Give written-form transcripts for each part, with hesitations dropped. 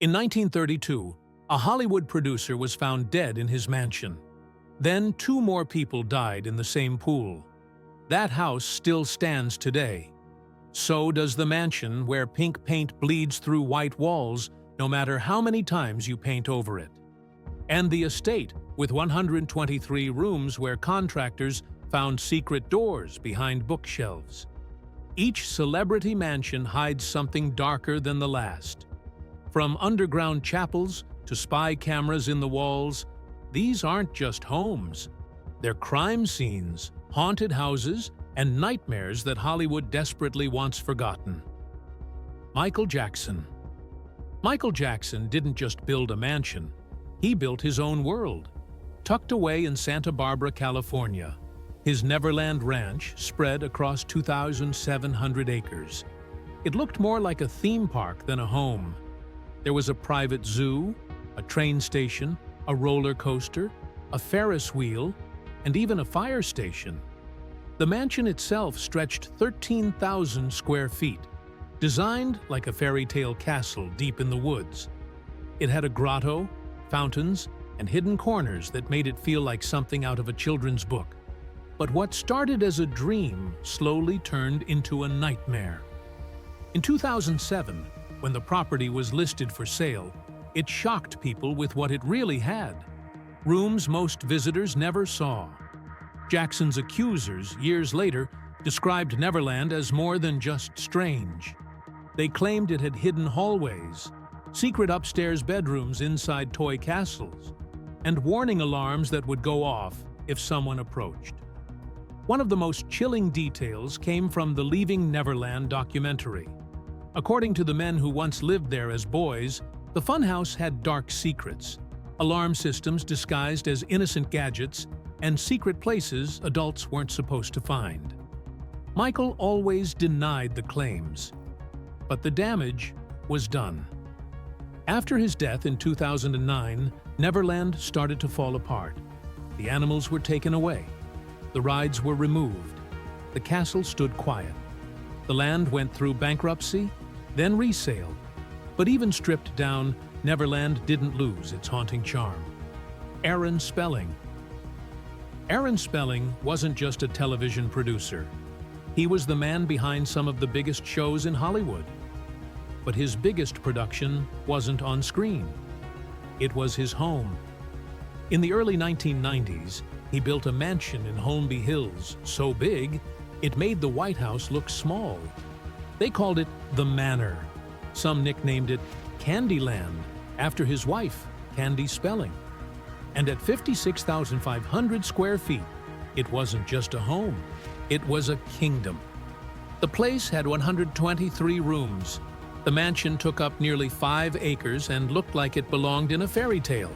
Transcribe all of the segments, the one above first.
In 1932, a Hollywood producer was found dead in his mansion. Then 2 more people died in the same pool. That house still stands today. So does the mansion where pink paint bleeds through white walls no matter how many times you paint over it. And the estate with 123 rooms where contractors found secret doors behind bookshelves. Each celebrity mansion hides something darker than the last. From underground chapels to spy cameras in the walls, these aren't just homes. They're crime scenes, haunted houses, and nightmares that Hollywood desperately wants forgotten. Michael Jackson. Michael Jackson didn't just build a mansion, he built his own world. Tucked away in Santa Barbara, California, his Neverland ranch spread across 2,700 acres. It looked more like a theme park than a home. There was a private zoo, a train station, a roller coaster, a Ferris wheel, and even a fire station. The mansion itself stretched 13,000 square feet, designed like a fairy tale castle deep in the woods. It had a grotto, fountains, and hidden corners that made it feel like something out of a children's book. But what started as a dream slowly turned into a nightmare. In 2007, when the property was listed for sale, it shocked people with what it really had. Rooms most visitors never saw. Jackson's accusers, years later, described Neverland as more than just strange. They claimed it had hidden hallways, secret upstairs bedrooms inside toy castles, and warning alarms that would go off if someone approached. One of the most chilling details came from the Leaving Neverland documentary. According to the men who once lived there as boys, the funhouse had dark secrets, alarm systems disguised as innocent gadgets, and secret places adults weren't supposed to find. Michael always denied the claims, but the damage was done. After his death in 2009, Neverland started to fall apart. The animals were taken away. The rides were removed. The castle stood quiet. The land went through bankruptcy, then resale. But even stripped down, Neverland didn't lose its haunting charm. Aaron Spelling. Aaron Spelling wasn't just a television producer. He was the man behind some of the biggest shows in Hollywood. But his biggest production wasn't on screen. It was his home. In the early 1990s, he built a mansion in Holmby Hills so big, it made the White House look small. They called it the Manor. Some nicknamed it Candyland, after his wife, Candy Spelling. And at 56,500 square feet, it wasn't just a home, it was a kingdom. The place had 123 rooms. The mansion took up nearly 5 acres and looked like it belonged in a fairy tale.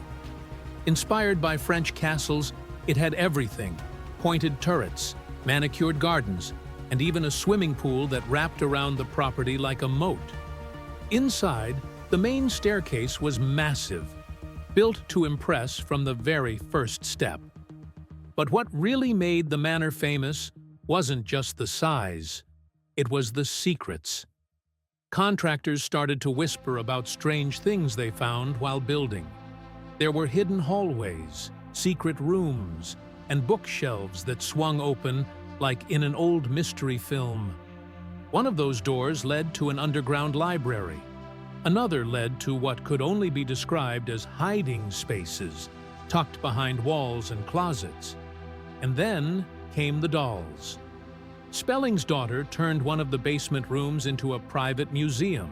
Inspired by French castles, it had everything: pointed turrets, manicured gardens, and even a swimming pool that wrapped around the property like a moat. Inside, the main staircase was massive, built to impress from the very first step. But what really made the manor famous wasn't just the size, it was the secrets. Contractors started to whisper about strange things they found while building. There were hidden hallways, secret rooms, and bookshelves that swung open like in an old mystery film. One of those doors led to an underground library. Another led to what could only be described as hiding spaces, tucked behind walls and closets. And then came the dolls. Spelling's daughter turned one of the basement rooms into a private museum,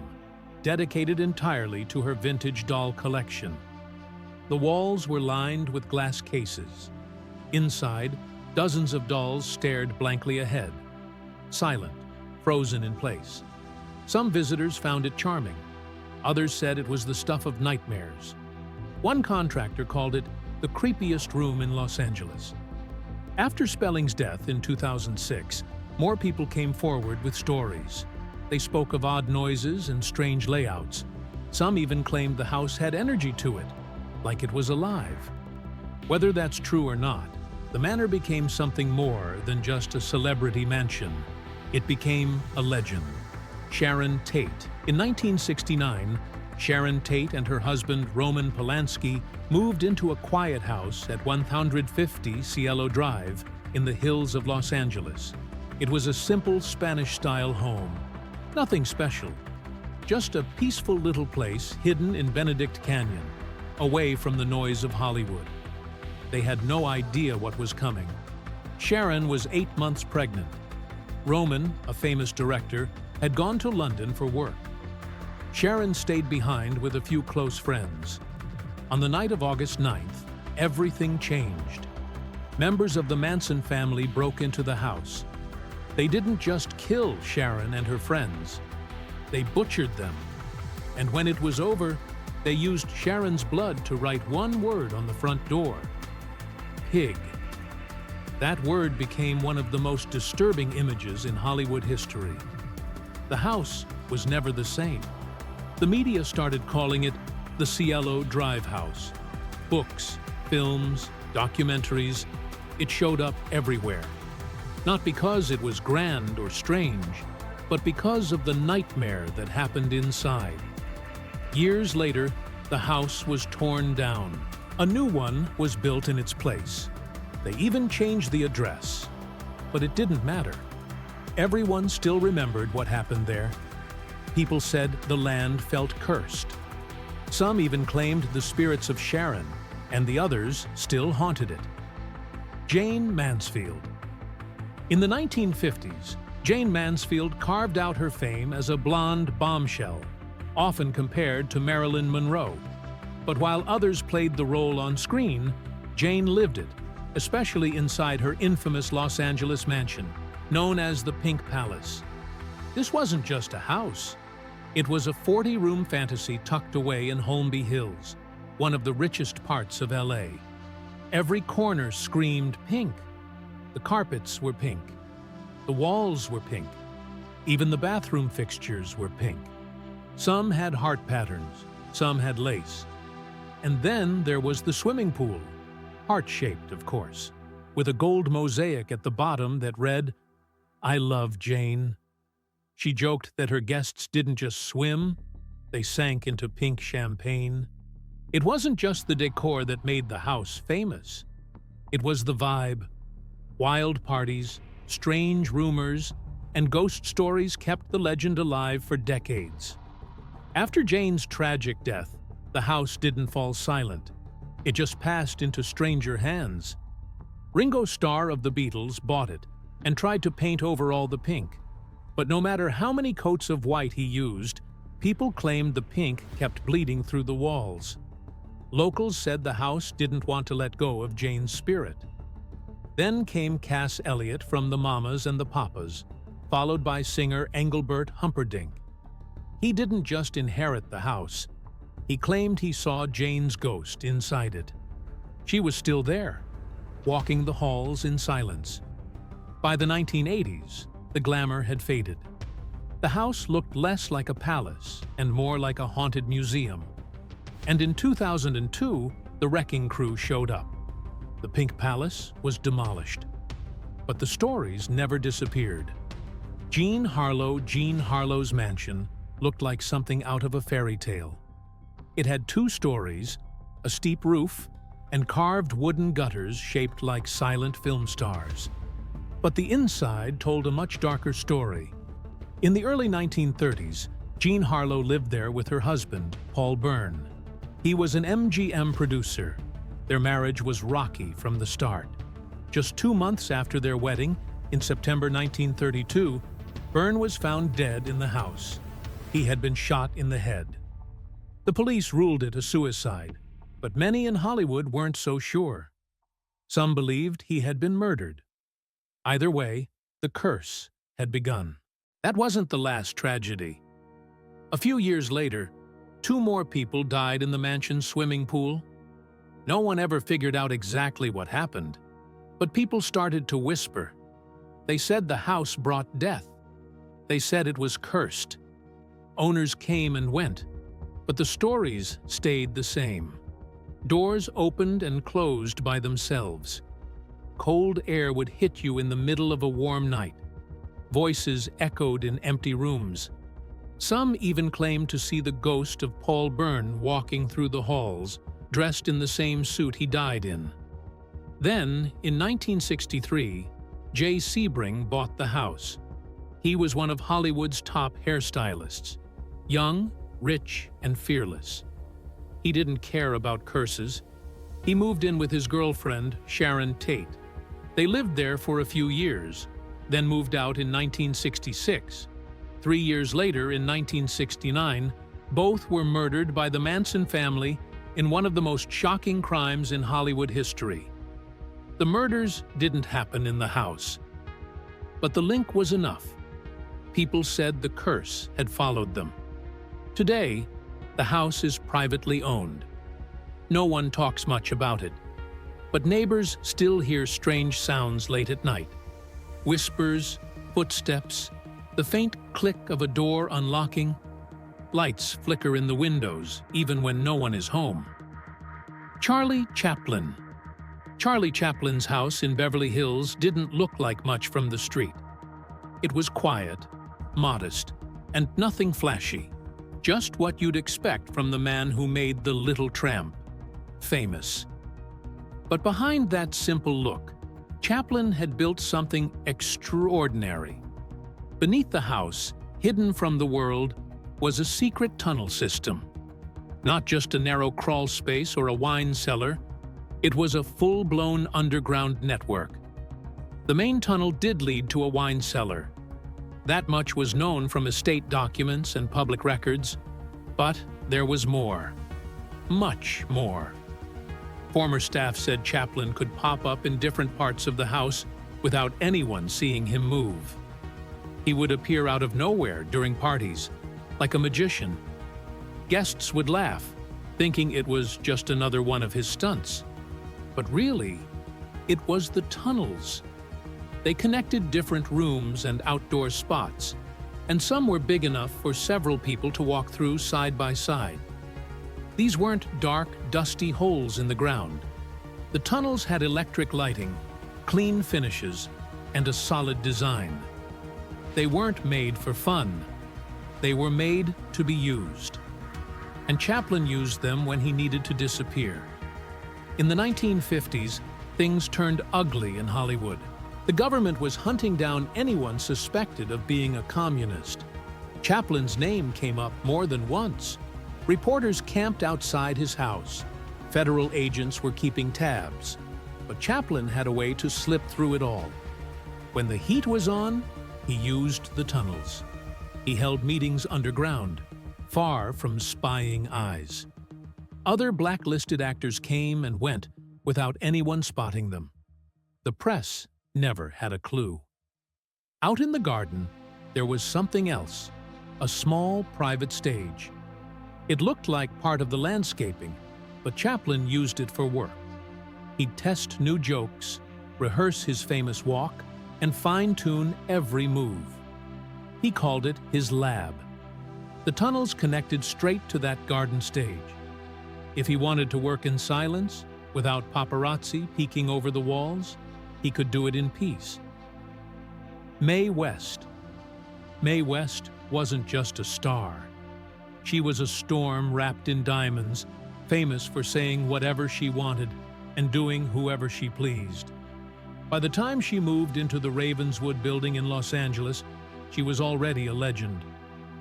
dedicated entirely to her vintage doll collection. The walls were lined with glass cases. Inside, dozens of dolls stared blankly ahead, silent, frozen in place. Some visitors found it charming. Others said it was the stuff of nightmares. One contractor called it the creepiest room in Los Angeles. After Spelling's death in 2006, more people came forward with stories. They spoke of odd noises and strange layouts. Some even claimed the house had energy to it, like it was alive. Whether that's true or not, the manor became something more than just a celebrity mansion. It became a legend. Sharon Tate. In 1969, Sharon Tate and her husband Roman Polanski moved into a quiet house at 150 Cielo Drive in the hills of Los Angeles. It was a simple Spanish-style home. Nothing special, just a peaceful little place hidden in Benedict Canyon, away from the noise of Hollywood. They had no idea what was coming. Sharon was 8 months pregnant. Roman, a famous director, had gone to London for work. Sharon stayed behind with a few close friends. On the night of August 9th, everything changed. Members of the Manson family broke into the house. They didn't just kill Sharon and her friends. They butchered them. And when it was over, they used Sharon's blood to write one word on the front door: pig. That word became one of the most disturbing images in Hollywood history. The house was never the same. The media started calling it the Cielo Drive House. Books, films, documentaries, it showed up everywhere. Not because it was grand or strange, but because of the nightmare that happened inside. Years later, the house was torn down. A new one was built in its place. They even changed the address. But it didn't matter. Everyone still remembered what happened there. People said the land felt cursed. Some even claimed the spirits of Sharon, and the others still haunted it. Jayne Mansfield. In the 1950s, Jayne Mansfield carved out her fame as a blonde bombshell, often compared to Marilyn Monroe. But while others played the role on screen, Jayne lived it, especially inside her infamous Los Angeles mansion, known as the Pink Palace. This wasn't just a house. It was a 40-room fantasy tucked away in Holmby Hills, one of the richest parts of LA. Every corner screamed pink. The carpets were pink. The walls were pink. Even the bathroom fixtures were pink. Some had heart patterns, some had lace. And then there was the swimming pool, heart-shaped, of course, with a gold mosaic at the bottom that read, "I love Jayne." She joked that her guests didn't just swim, they sank into pink champagne. It wasn't just the decor that made the house famous. It was the vibe. Wild parties, strange rumors, and ghost stories kept the legend alive for decades. After Jayne's tragic death, the house didn't fall silent. It just passed into stranger hands. Ringo Starr of the Beatles bought it and tried to paint over all the pink. But no matter how many coats of white he used, people claimed the pink kept bleeding through the walls. Locals said the house didn't want to let go of Jayne's spirit. Then came Cass Elliot from the Mamas and the Papas, followed by singer Engelbert Humperdinck. He didn't just inherit the house. He claimed he saw Jayne's ghost inside it. She was still there, walking the halls in silence. By the 1980s, the glamour had faded. The house looked less like a palace and more like a haunted museum. And in 2002, the wrecking crew showed up. The Pink Palace was demolished. But the stories never disappeared. Gene Harlow's mansion looked like something out of a fairy tale. It had 2 stories, a steep roof, and carved wooden gutters shaped like silent film stars. But the inside told a much darker story. In the early 1930s, Gene Harlow lived there with her husband, Paul Byrne. He was an MGM producer. Their marriage was rocky from the start. Just 2 months after their wedding, in September 1932, Byrne was found dead in the house. He had been shot in the head. The police ruled it a suicide, but many in Hollywood weren't so sure. Some believed he had been murdered. Either way, the curse had begun. That wasn't the last tragedy. A few years later, 2 more people died in the mansion's swimming pool. No one ever figured out exactly what happened, but people started to whisper. They said the house brought death. They said it was cursed. Owners came and went, but the stories stayed the same. Doors opened and closed by themselves. Cold air would hit you in the middle of a warm night. Voices echoed in empty rooms. Some even claim to see the ghost of Paul Byrne walking through the halls, dressed in the same suit he died in. Then, in 1963, Jay Sebring bought the house. He was one of Hollywood's top hairstylists, young, rich, and fearless. He didn't care about curses. He moved in with his girlfriend, Sharon Tate. They lived there for a few years, then moved out in 1966. 3 years later, in 1969, both were murdered by the Manson family in one of the most shocking crimes in Hollywood history. The murders didn't happen in the house, but the link was enough. People said the curse had followed them. Today, the house is privately owned. No one talks much about it, but neighbors still hear strange sounds late at night. Whispers, footsteps, the faint click of a door unlocking. Lights flicker in the windows, even when no one is home. Charlie Chaplin. Charlie Chaplin's house in Beverly Hills didn't look like much from the street. It was quiet, modest, and nothing flashy. Just what you'd expect from the man who made The Little Tramp. Famous. But behind that simple look, Chaplin had built something extraordinary. Beneath the house, hidden from the world, was a secret tunnel system. Not just a narrow crawl space or a wine cellar, it was a full-blown underground network. The main tunnel did lead to a wine cellar. That much was known from estate documents and public records, but there was more. Much more. Former staff said Chaplin could pop up in different parts of the house without anyone seeing him move. He would appear out of nowhere during parties, like a magician. Guests would laugh, thinking it was just another one of his stunts. But really, it was the tunnels. They connected different rooms and outdoor spots, and some were big enough for several people to walk through side by side. These weren't dark, dusty holes in the ground. The tunnels had electric lighting, clean finishes, and a solid design. They weren't made for fun. They were made to be used. And Chaplin used them when he needed to disappear. In the 1950s, things turned ugly in Hollywood. The government was hunting down anyone suspected of being a communist. Chaplin's name came up more than once. Reporters camped outside his house. Federal agents were keeping tabs. But Chaplin had a way to slip through it all. When the heat was on, he used the tunnels. He held meetings underground, far from spying eyes. Other blacklisted actors came and went without anyone spotting them. The press never had a clue. Out in the garden, there was something else, a small private stage. It looked like part of the landscaping, but Chaplin used it for work. He'd test new jokes, rehearse his famous walk, and fine-tune every move. He called it his lab. The tunnels connected straight to that garden stage. If he wanted to work in silence, without paparazzi peeking over the walls, he could do it in peace. Mae West. Mae West wasn't just a star. She was a storm wrapped in diamonds, famous for saying whatever she wanted and doing whoever she pleased. By the time she moved into the Ravenswood building in Los Angeles, she was already a legend.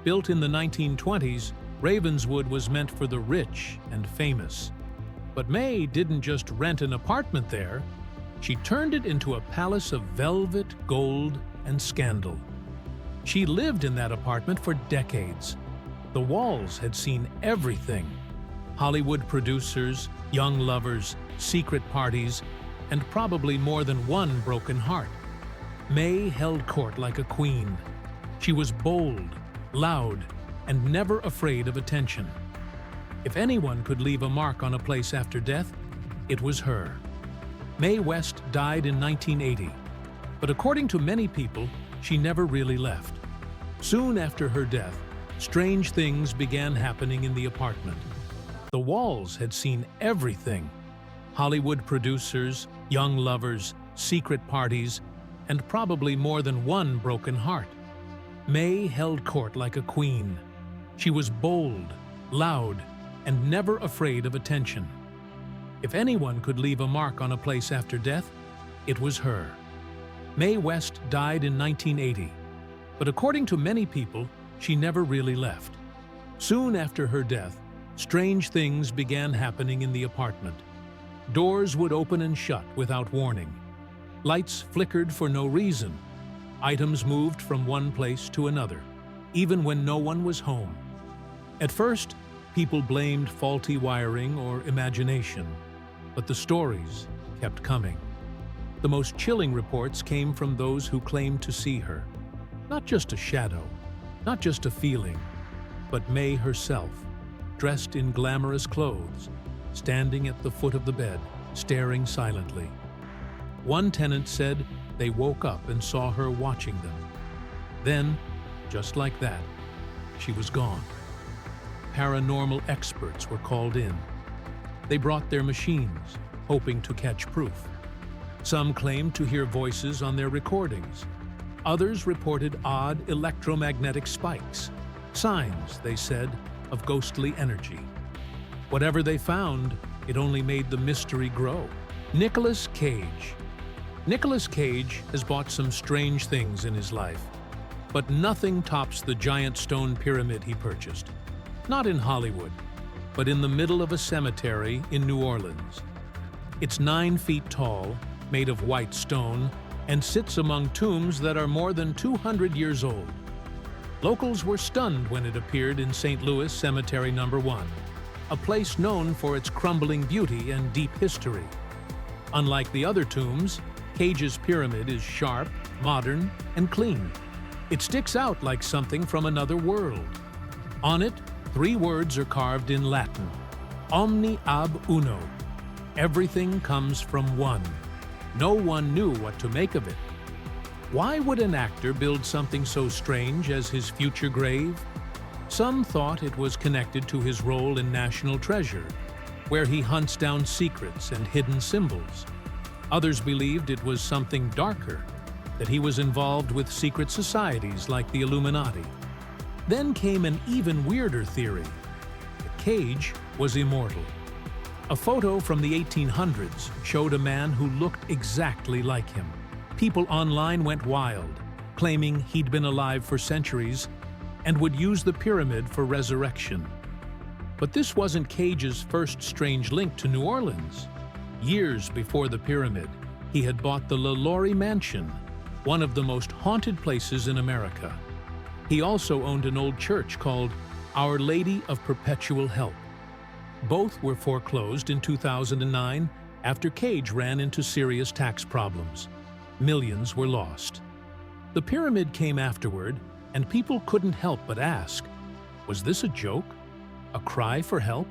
Built in the 1920s, Ravenswood was meant for the rich and famous. But Mae didn't just rent an apartment there. She turned it into a palace of velvet, gold, and scandal. She lived in that apartment for decades. The walls had seen everything. Hollywood producers, young lovers, secret parties, and probably more than one broken heart. Mae held court like a queen. She was bold, loud, and never afraid of attention. If anyone could leave a mark on a place after death, it was her. Mae West died in 1980, but according to many people, she never really left. Soon after her death, strange things began happening in the apartment. The walls had seen everything. Hollywood producers, young lovers, secret parties, and probably more than one broken heart. Mae held court like a queen. She was bold, loud, and never afraid of attention. If anyone could leave a mark on a place after death, it was her. Mae West died in 1980, but according to many people, she never really left. Soon after her death, strange things began happening in the apartment. Doors would open and shut without warning. Lights flickered for no reason. Items moved from one place to another, even when no one was home. At first, people blamed faulty wiring or imagination, but the stories kept coming. The most chilling reports came from those who claimed to see her. Not just a shadow, not just a feeling, but Mae herself, dressed in glamorous clothes, standing at the foot of the bed, staring silently. One tenant said they woke up and saw her watching them. Then, just like that, she was gone. Paranormal experts were called in. They brought their machines, hoping to catch proof. Some claimed to hear voices on their recordings. Others reported odd electromagnetic spikes, signs, they said, of ghostly energy. Whatever they found, it only made the mystery grow. Nicolas Cage. Nicolas Cage has bought some strange things in his life, but nothing tops the giant stone pyramid he purchased. Not in Hollywood, but in the middle of a cemetery in New Orleans. It's 9 feet tall, made of white stone, and sits among tombs that are more than 200 years old. Locals were stunned when it appeared in St. Louis Cemetery No. 1, a place known for its crumbling beauty and deep history. Unlike the other tombs, Cage's pyramid is sharp, modern, and clean. It sticks out like something from another world. On it, 3 words are carved in Latin: Omni ab uno. Everything comes from one. No one knew what to make of it. Why would an actor build something so strange as his future grave? Some thought it was connected to his role in National Treasure, where he hunts down secrets and hidden symbols. Others believed it was something darker, that he was involved with secret societies like the Illuminati. Then came an even weirder theory. Cage was immortal. A photo from the 1800s showed a man who looked exactly like him. People online went wild, claiming he'd been alive for centuries and would use the pyramid for resurrection. But this wasn't Cage's first strange link to New Orleans. Years before the pyramid, he had bought the Lair Mansion, one of the most haunted places in America. He also owned an old church called Our Lady of Perpetual Help. Both were foreclosed in 2009 after Cage ran into serious tax problems. Millions were lost. The pyramid came afterward, and people couldn't help but ask, was this a joke? A cry for help?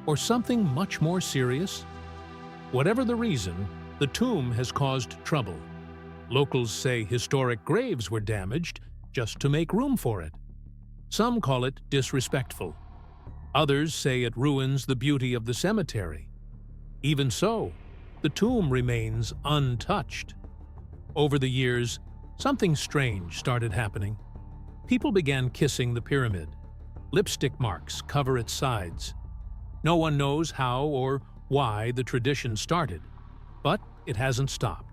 Or something much more serious? Whatever the reason, the tomb has caused trouble. Locals say historic graves were damaged just to make room for it. Some call it disrespectful. Others say it ruins the beauty of the cemetery. Even so, the tomb remains untouched. Over the years, something strange started happening. People began kissing the pyramid. Lipstick marks cover its sides. No one knows how or why the tradition started, but it hasn't stopped.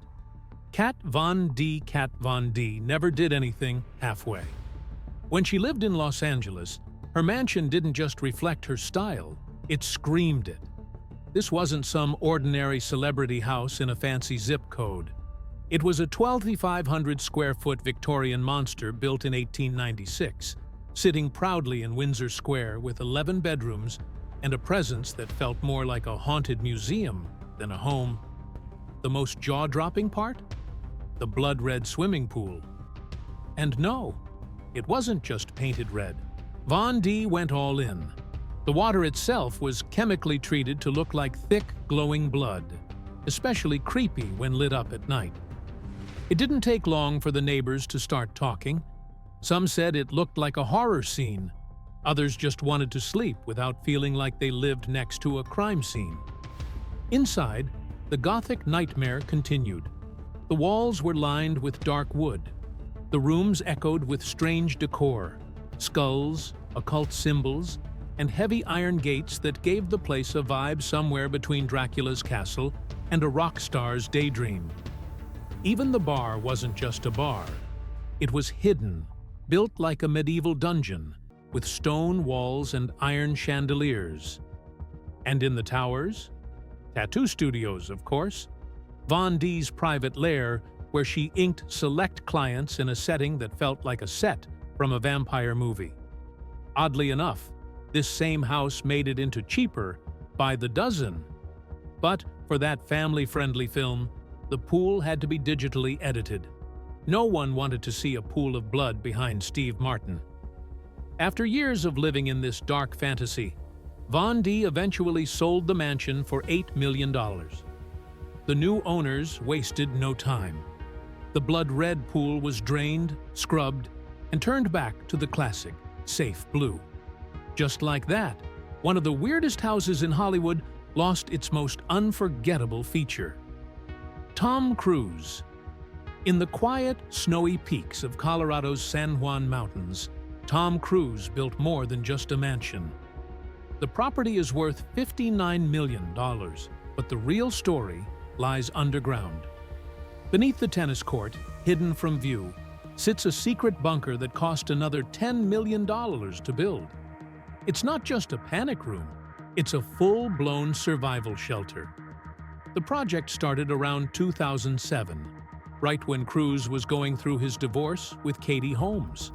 Kat Von D never did anything halfway. When she lived in Los Angeles, her mansion didn't just reflect her style, it screamed it. This wasn't some ordinary celebrity house in a fancy zip code. It was a 2,500 square foot Victorian monster built in 1896, sitting proudly in Windsor Square with 11 bedrooms and a presence that felt more like a haunted museum than a home. The most jaw-dropping part? The blood-red swimming pool. And no, it wasn't just painted red. Von D went all in. The water itself was chemically treated to look like thick, glowing blood, especially creepy when lit up at night. It didn't take long for the neighbors to start talking. Some said it looked like a horror scene. Others just wanted to sleep without feeling like they lived next to a crime scene. Inside, the Gothic nightmare continued. The walls were lined with dark wood. The rooms echoed with strange decor: skulls, occult symbols, and heavy iron gates that gave the place a vibe somewhere between Dracula's castle and a rock star's daydream. Even the bar wasn't just a bar. It was hidden, built like a medieval dungeon, with stone walls and iron chandeliers. And in the towers? Tattoo studios, of course. Von D's private lair, where she inked select clients in a setting that felt like a set from a vampire movie. Oddly enough, this same house made it into cheaper by the dozen. But for that family-friendly film, the pool had to be digitally edited. No one wanted to see a pool of blood behind Steve Martin. After years of living in this dark fantasy, Von D eventually sold the mansion for $8 million. The new owners wasted no time. The blood-red pool was drained, scrubbed, and turned back to the classic, safe blue. Just like that, one of the weirdest houses in Hollywood lost its most unforgettable feature. Tom Cruise. In the quiet, snowy peaks of Colorado's San Juan Mountains, Tom Cruise built more than just a mansion. The property is worth $59 million, but the real story lies underground. Beneath the tennis court, hidden from view, sits a secret bunker that cost another $10 million to build. It's not just a panic room, it's a full-blown survival shelter. The project started around 2007, right when Cruise was going through his divorce with Katie Holmes.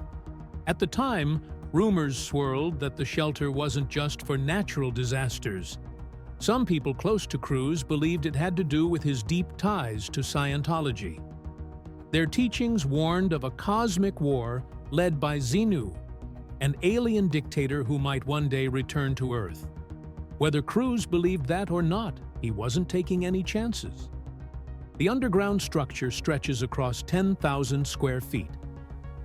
At the time, rumors swirled that the shelter wasn't just for natural disasters. Some people close to Cruise believed it had to do with his deep ties to Scientology. Their teachings warned of a cosmic war led by Xenu, an alien dictator who might one day return to Earth. Whether Cruise believed that or not, he wasn't taking any chances. The underground structure stretches across 10,000 square feet.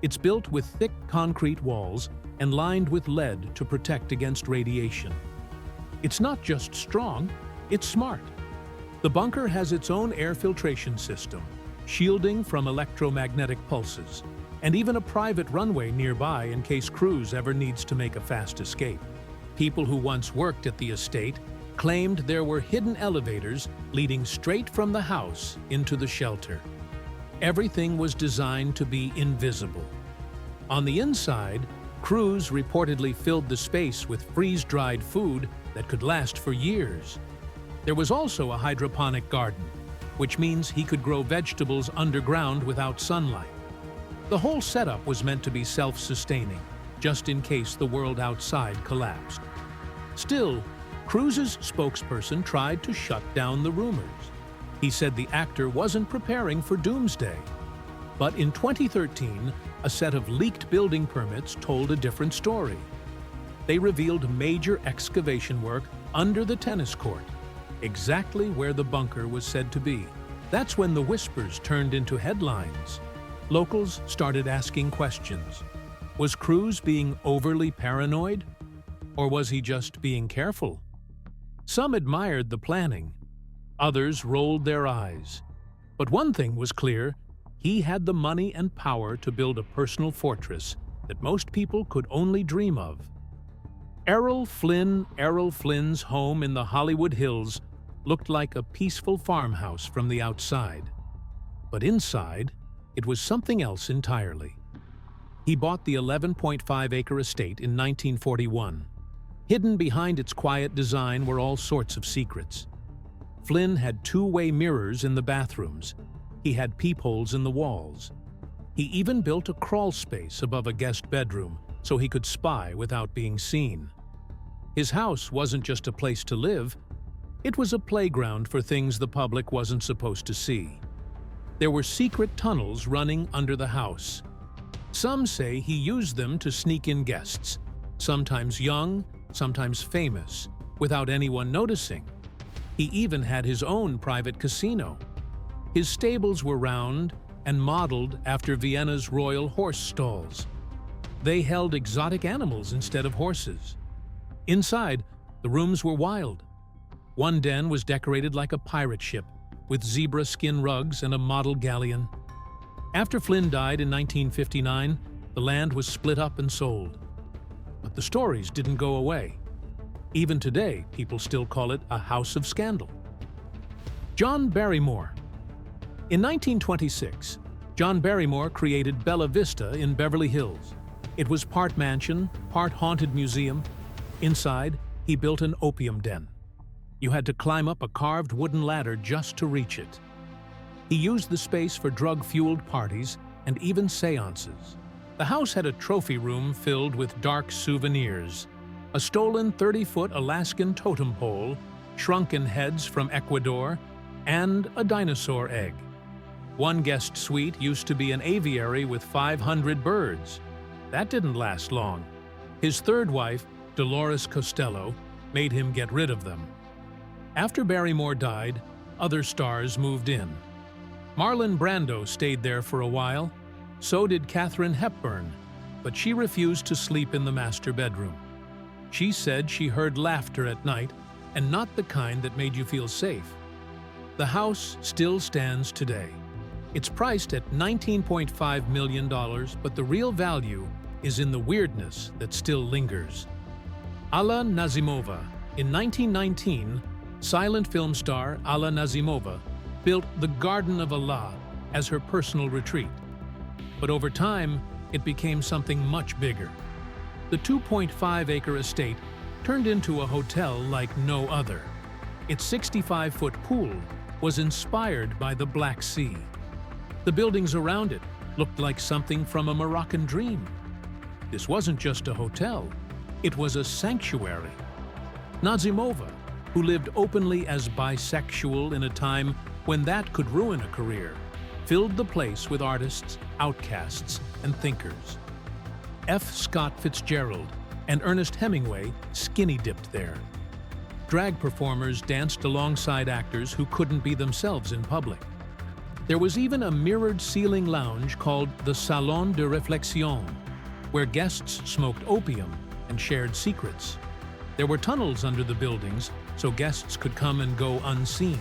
It's built with thick concrete walls and lined with lead to protect against radiation. It's not just strong, it's smart. The bunker has its own air filtration system, shielding from electromagnetic pulses, and even a private runway nearby in case Cruise ever needs to make a fast escape. People who once worked at the estate claimed there were hidden elevators leading straight from the house into the shelter. Everything was designed to be invisible. On the inside, Cruise reportedly filled the space with freeze-dried food that could last for years. There was also a hydroponic garden, which means he could grow vegetables underground without sunlight. The whole setup was meant to be self-sustaining, just in case the world outside collapsed. Still, Cruise's spokesperson tried to shut down the rumors. He said the actor wasn't preparing for doomsday. But in 2013, a set of leaked building permits told a different story. They revealed major excavation work under the tennis court, exactly where the bunker was said to be. That's when the whispers turned into headlines. Locals started asking questions. Was Cruise being overly paranoid? Or was he just being careful? Some admired the planning. Others rolled their eyes. But one thing was clear: he had the money and power to build a personal fortress that most people could only dream of. Errol Flynn's home in the Hollywood Hills looked like a peaceful farmhouse from the outside. But inside, it was something else entirely. He bought the 11.5-acre estate in 1941. Hidden behind its quiet design were all sorts of secrets. Flynn had two-way mirrors in the bathrooms. He had peepholes in the walls. He even built a crawl space above a guest bedroom so he could spy without being seen. His house wasn't just a place to live, it was a playground for things the public wasn't supposed to see. There were secret tunnels running under the house. Some say he used them to sneak in guests, sometimes young, sometimes famous, without anyone noticing. He even had his own private casino. His stables were round and modeled after Vienna's royal horse stalls. They held exotic animals instead of horses. Inside, the rooms were wild. One den was decorated like a pirate ship, with zebra skin rugs and a model galleon. After Flynn died in 1959, the land was split up and sold. But the stories didn't go away. Even today, people still call it a house of scandal. John Barrymore. In 1926, John Barrymore created Bella Vista in Beverly Hills. It was part mansion, part haunted museum. Inside, he built an opium den. You had to climb up a carved wooden ladder just to reach it. He used the space for drug-fueled parties and even seances. The house had a trophy room filled with dark souvenirs, a stolen 30-foot Alaskan totem pole, shrunken heads from Ecuador, and a dinosaur egg. One guest suite used to be an aviary with 500 birds. That didn't last long. His third wife, Dolores Costello, made him get rid of them. After Barrymore died, other stars moved in. Marlon Brando stayed there for a while. So did Katharine Hepburn, but she refused to sleep in the master bedroom. She said she heard laughter at night, and not the kind that made you feel safe. The house still stands today. It's priced at $19.5 million, but the real value is in the weirdness that still lingers. Alla Nazimova. In 1919, silent film star Alla Nazimova built the Garden of Allah as her personal retreat. But over time, it became something much bigger. The 2.5-acre estate turned into a hotel like no other. Its 65-foot pool was inspired by the Black Sea. The buildings around it looked like something from a Moroccan dream. This wasn't just a hotel, it was a sanctuary. Nazimova, who lived openly as bisexual in a time when that could ruin a career, filled the place with artists, outcasts, and thinkers. F. Scott Fitzgerald and Ernest Hemingway skinny-dipped there. Drag performers danced alongside actors who couldn't be themselves in public. There was even a mirrored ceiling lounge called the Salon de Réflexion, where guests smoked opium and shared secrets. There were tunnels under the buildings so guests could come and go unseen.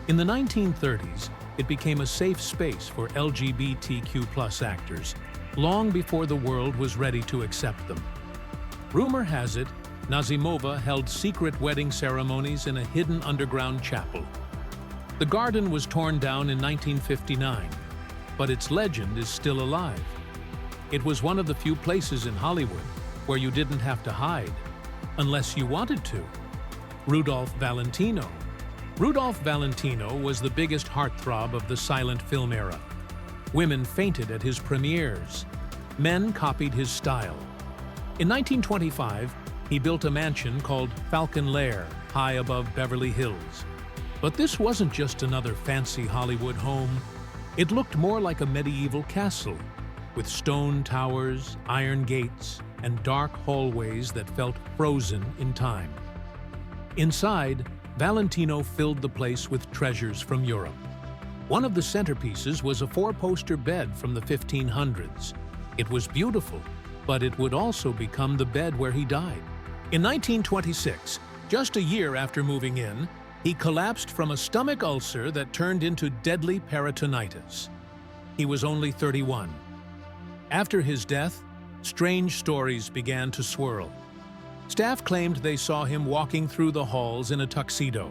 In the 1930s, it became a safe space for LGBTQ+ actors, long before the world was ready to accept them. Rumor has it, Nazimova held secret wedding ceremonies in a hidden underground chapel. The garden was torn down in 1959, but its legend is still alive. It was one of the few places in Hollywood where you didn't have to hide, unless you wanted to. Rudolph Valentino. Rudolph Valentino was the biggest heartthrob of the silent film era. Women fainted at his premieres. Men copied his style. In 1925, he built a mansion called Falcon Lair, high above Beverly Hills. But this wasn't just another fancy Hollywood home. It looked more like a medieval castle, with stone towers, iron gates, and dark hallways that felt frozen in time. Inside, Valentino filled the place with treasures from Europe. One of the centerpieces was a 4-poster bed from the 1500s. It was beautiful, but it would also become the bed where he died. In 1926, just a year after moving in, he collapsed from a stomach ulcer that turned into deadly peritonitis. He was only 31. After his death, strange stories began to swirl. Staff claimed they saw him walking through the halls in a tuxedo.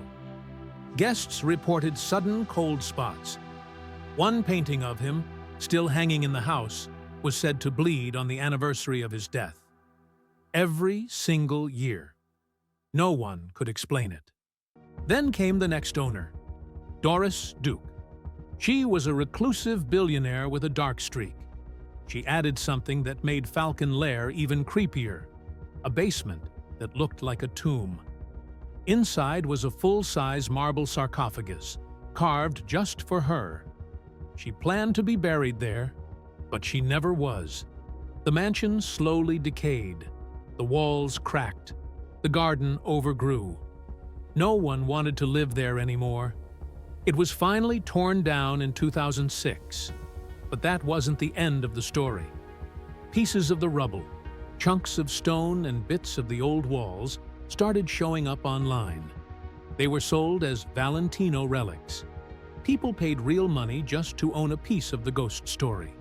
Guests reported sudden cold spots. One painting of him, still hanging in the house, was said to bleed on the anniversary of his death. Every single year. No one could explain it. Then came the next owner, Doris Duke. She was a reclusive billionaire with a dark streak. She added something that made Falcon Lair even creepier, a basement that looked like a tomb. Inside was a full-size marble sarcophagus, carved just for her. She planned to be buried there, but she never was. The mansion slowly decayed. The walls cracked. The garden overgrew. No one wanted to live there anymore. It was finally torn down in 2006, but that wasn't the end of the story. Pieces of the rubble, chunks of stone and bits of the old walls started showing up online. They were sold as Valentino relics. People paid real money just to own a piece of the ghost story.